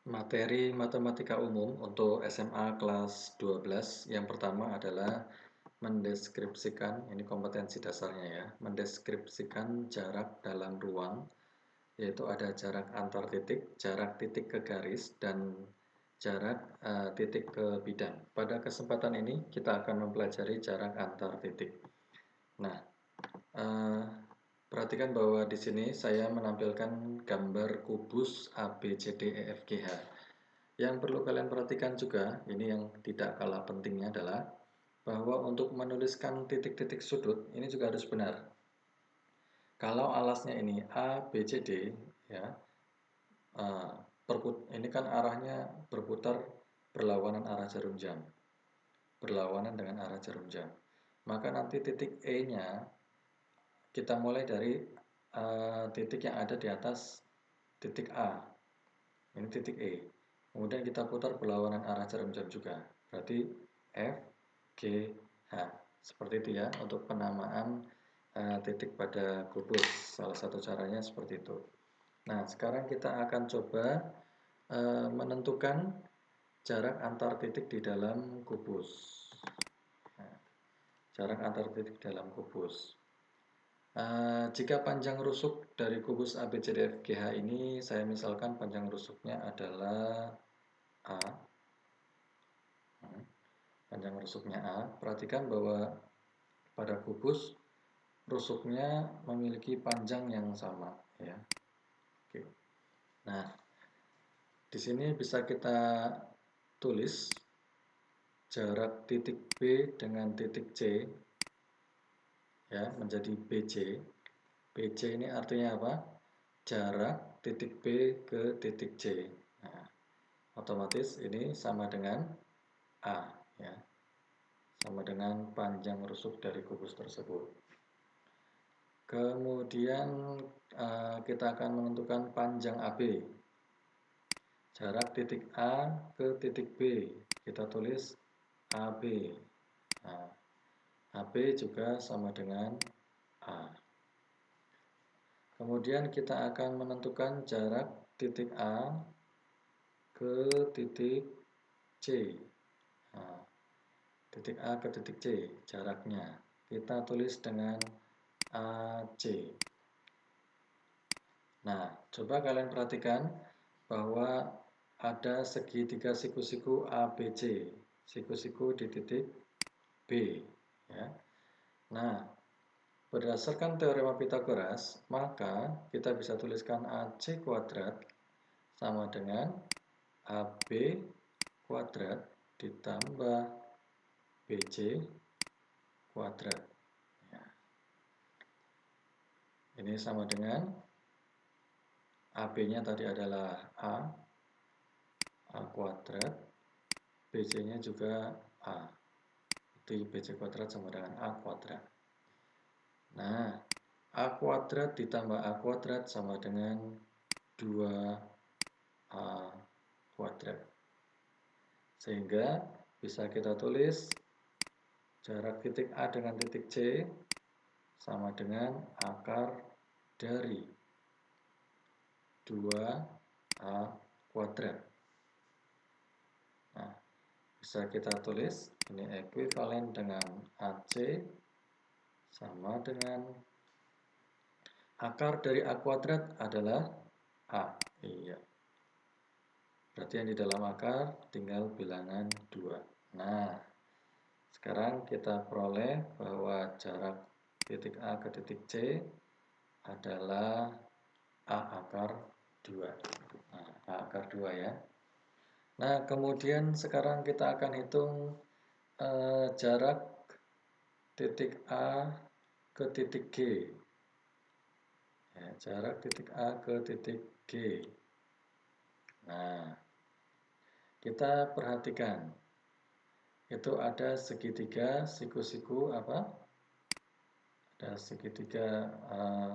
Materi matematika umum untuk SMA kelas 12 yang pertama adalah mendeskripsikan, ini kompetensi dasarnya ya, mendeskripsikan jarak dalam ruang, yaitu ada jarak antar titik, jarak titik ke garis, dan jarak titik ke bidang. Pada kesempatan ini kita akan mempelajari jarak antar titik. Nah, eh, perhatikan bahwa di sini saya menampilkan gambar kubus ABCDEFGH. Yang perlu kalian perhatikan juga, ini yang tidak kalah pentingnya adalah bahwa untuk menuliskan titik-titik sudut ini juga harus benar. Kalau alasnya ini A, B, C, D, ya, ini kan arahnya berputar berlawanan arah jarum jam, berlawanan dengan arah jarum jam. Maka nanti titik E-nya kita mulai dari titik yang ada di atas titik A. Ini titik E. Kemudian kita putar berlawanan arah jarum jam juga. Berarti F, G, H. Seperti itu ya untuk penamaan titik pada kubus. Salah satu caranya seperti itu. Nah, sekarang kita akan coba menentukan jarak antar titik di dalam kubus. Nah, jarak antar titik dalam kubus. Jika panjang rusuk dari kubus ABCDFGH ini, saya misalkan panjang rusuknya adalah A. Panjang rusuknya A. Perhatikan bahwa pada kubus rusuknya memiliki panjang yang sama, ya. Oke. Nah, di sini bisa kita tulis jarak titik B dengan titik C, ya, menjadi BC. BC ini artinya apa? Jarak titik B ke titik C. Nah, otomatis ini sama dengan A, ya, sama dengan panjang rusuk dari kubus tersebut. Kemudian kita akan menentukan panjang AB. Jarak titik A ke titik B kita tulis AB. Nah, AB juga sama dengan A. Kemudian kita akan menentukan jarak titik A ke titik C. Nah, titik A ke titik C jaraknya kita tulis dengan AC. Nah, coba kalian perhatikan bahwa ada segitiga siku-siku ABC, siku-siku di titik B, ya. Nah, berdasarkan teorema Pythagoras, maka kita bisa tuliskan AC kuadrat sama dengan AB kuadrat ditambah BC kuadrat. Ya. Ini sama dengan AB-nya tadi adalah A kuadrat, BC-nya juga A. Jadi BC kuadrat sama dengan A kuadrat. Nah, A kuadrat ditambah A kuadrat sama dengan 2A kuadrat. Sehingga bisa kita tulis jarak titik A dengan titik C sama dengan akar dari 2A kuadrat. Nah, bisa kita tulis ini ekuivalen dengan AC sama dengan akar dari A kuadrat adalah A. Iya. Berarti yang di dalam akar tinggal bilangan 2. Nah, sekarang kita peroleh bahwa jarak titik A ke titik C adalah A akar 2. Nah, A akar 2 ya. Nah, kemudian sekarang kita akan hitung jarak titik A ke titik G. Ya, jarak titik A ke titik G. Nah, kita perhatikan. Itu ada segitiga siku-siku apa? Ada segitiga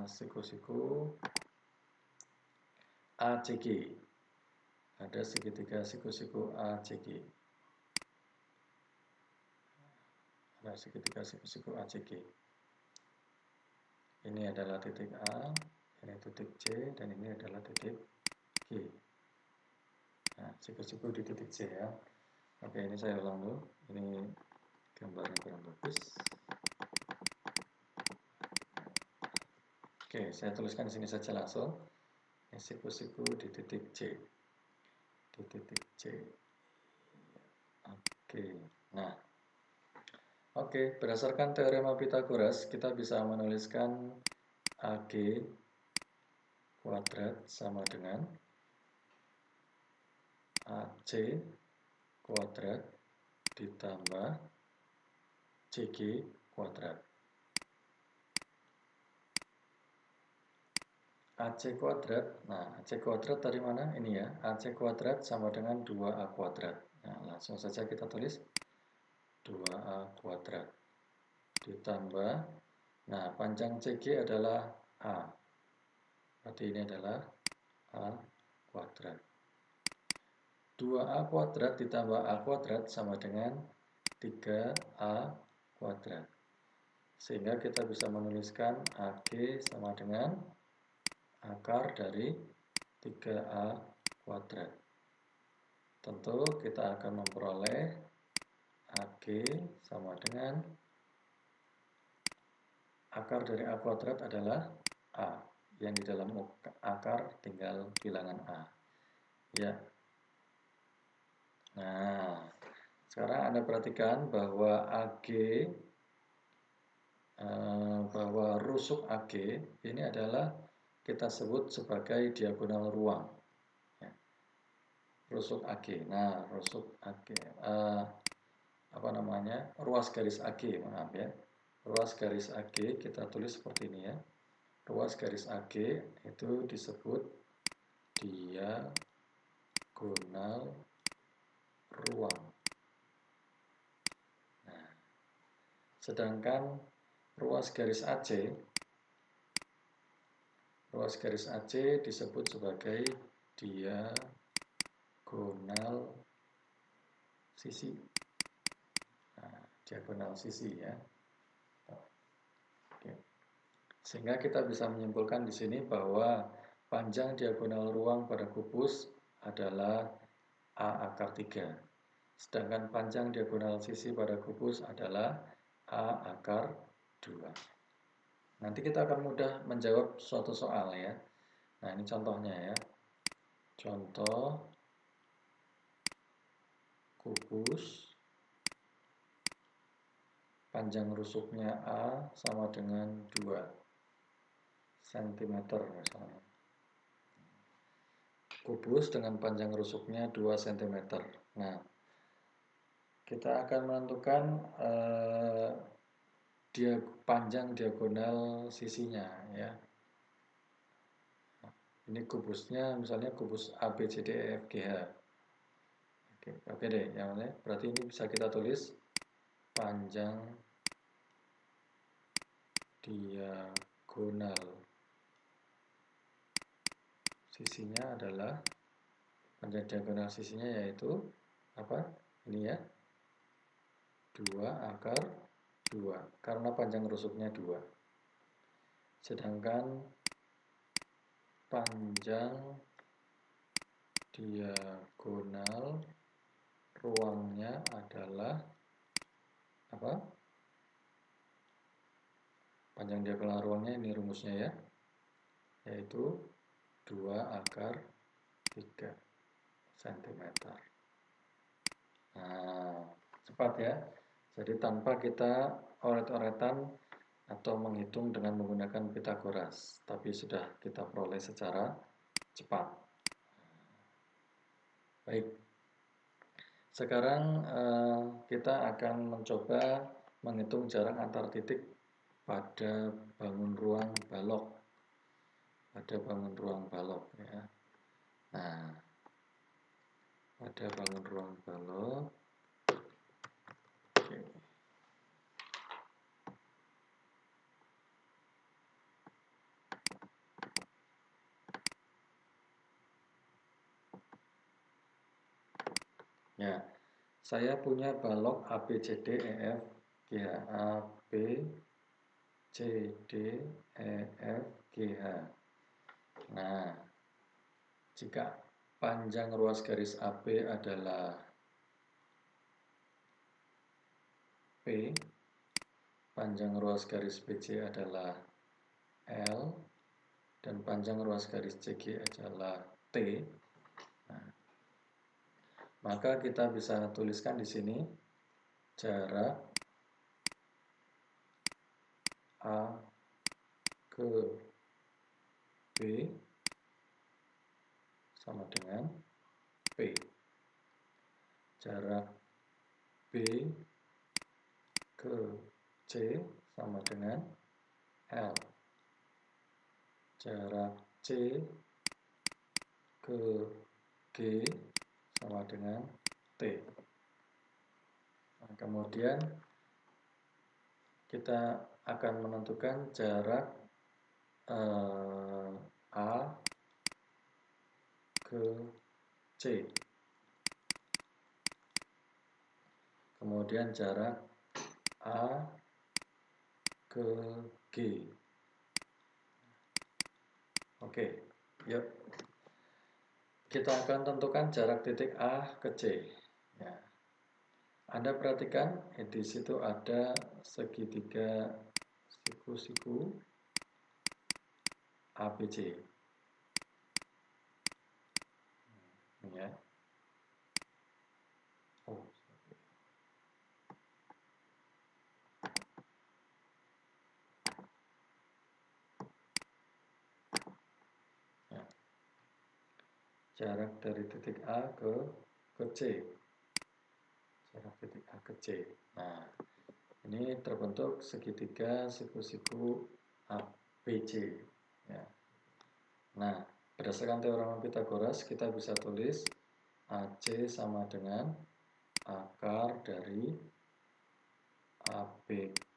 siku-siku ACG. Ada segitiga siku-siku ACG. Ada segitiga siku-siku ACG. Ini adalah titik A, ini titik C, dan ini adalah titik G. Nah, siku-siku di titik C ya. Oke, ini saya ulang dulu. Ini gambarnya kurang bagus. Oke, saya tuliskan di sini saja langsung. Siku-siku di titik C. Di titik C. Oke. Nah, oke, berdasarkan teorema Pythagoras, kita bisa menuliskan AG kuadrat sama dengan AC kuadrat ditambah CG kuadrat. AC kuadrat, nah AC kuadrat dari mana? Ini ya, AC kuadrat sama dengan 2A kuadrat. Nah, langsung saja kita tulis 2A kuadrat ditambah, nah panjang CG adalah A, berarti ini adalah A kuadrat. 2A kuadrat ditambah A kuadrat sama dengan 3A kuadrat. Sehingga kita bisa menuliskan AG sama dengan akar dari 3A kuadrat. Tentu kita akan memperoleh AG sama dengan akar dari A kuadrat adalah A. Yang di dalam akar tinggal bilangan A. Ya. Nah, sekarang Anda perhatikan bahwa AG, bahwa rusuk AG ini adalah kita sebut sebagai diagonal ruang. Ya. Rusuk AG. Nah, rusuk AG. Ruas garis AG, maaf ya. Ruas garis AG kita tulis seperti ini ya. Ruas garis AG itu disebut diagonal ruang. Nah, sedangkan ruas garis AC disebut sebagai diagonal sisi. Nah, diagonal sisi ya. Oke. Sehingga kita bisa menyimpulkan di sini bahwa panjang diagonal ruang pada kubus adalah A akar 3. Sedangkan panjang diagonal sisi pada kubus adalah A akar 2. Nanti kita akan mudah menjawab suatu soal ya. Nah, ini contohnya ya. Contoh kubus panjang rusuknya A sama dengan 2 cm misalnya. Kubus dengan panjang rusuknya 2 cm. Nah, kita akan menentukan panjang diagonal sisinya ya. Ini kubusnya misalnya kubus ABCDEFGH. Oke deh, yang lain. Berarti ini bisa kita tulis panjang diagonal sisinya adalah panjang diagonal sisinya yaitu apa? Ini ya. 2 akar 2 karena panjang rusuknya 2. Sedangkan panjang diagonal ruangnya adalah apa? Panjang diagonal ruangnya ini rumusnya ya, yaitu 2 akar 3 cm. Nah, cepat ya. Jadi tanpa kita oret-oretan atau menghitung dengan menggunakan Pythagoras, tapi sudah kita peroleh secara cepat. Baik, sekarang kita akan mencoba menghitung jarak antar titik pada bangun ruang balok. Pada bangun ruang balok ya. Nah, pada bangun ruang balok. Oke. Ya, saya punya balok ABCDEF GH. ABCDEF GH. Nah, jika panjang ruas garis AB adalah P, panjang ruas garis BC adalah L, dan panjang ruas garis CG adalah T. Nah, maka kita bisa tuliskan di sini jarak A ke B sama dengan P. Jarak B ke C sama dengan L. Jarak C ke G sama dengan T. Nah, kemudian kita akan menentukan jarak A ke C. Kemudian jarak A ke G. Oke, yuk. Kita akan tentukan jarak titik A ke C. Ya. Anda perhatikan, di situ ada segitiga siku-siku ABC. Ini ya. Oh. Ya. Jarak dari titik A ke C. Jarak titik A ke C. Nah, ini terbentuk segitiga siku-siku ABC. Ya. Nah, berdasarkan teorema Pythagoras, kita bisa tulis AC sama dengan akar dari AB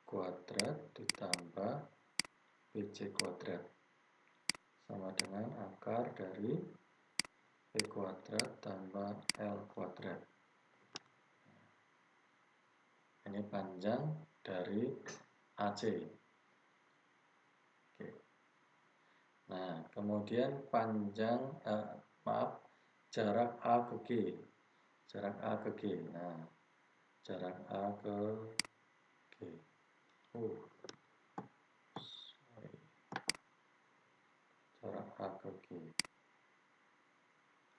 kuadrat ditambah BC kuadrat sama dengan akar dari B kuadrat tambah L kuadrat. Ini panjang dari AC. Oke. Nah, kemudian panjang, jarak A ke G. Jarak A ke G. Nah, jarak A ke G. Jarak A ke G.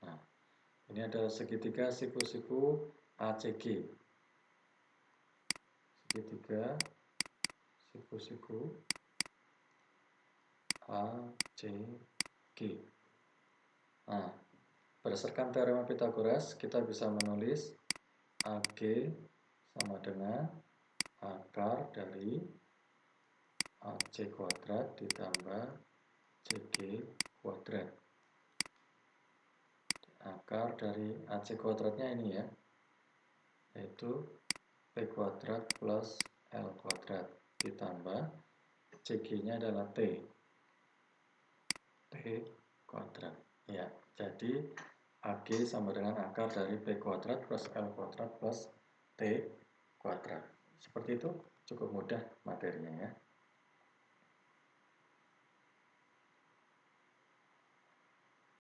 Nah, ini ada segitiga siku-siku ACG. Segitiga siku-siku ACG. Nah, berdasarkan teorema Pythagoras, kita bisa menulis AG sama dengan akar dari AC kuadrat ditambah CG kuadrat. Akar dari AC kuadratnya ini ya, yaitu P kuadrat plus L kuadrat ditambah CG-nya adalah T kuadrat. Ya, jadi AG sama dengan akar dari P kuadrat plus L kuadrat plus T kuadrat. Seperti itu, cukup mudah materinya ya.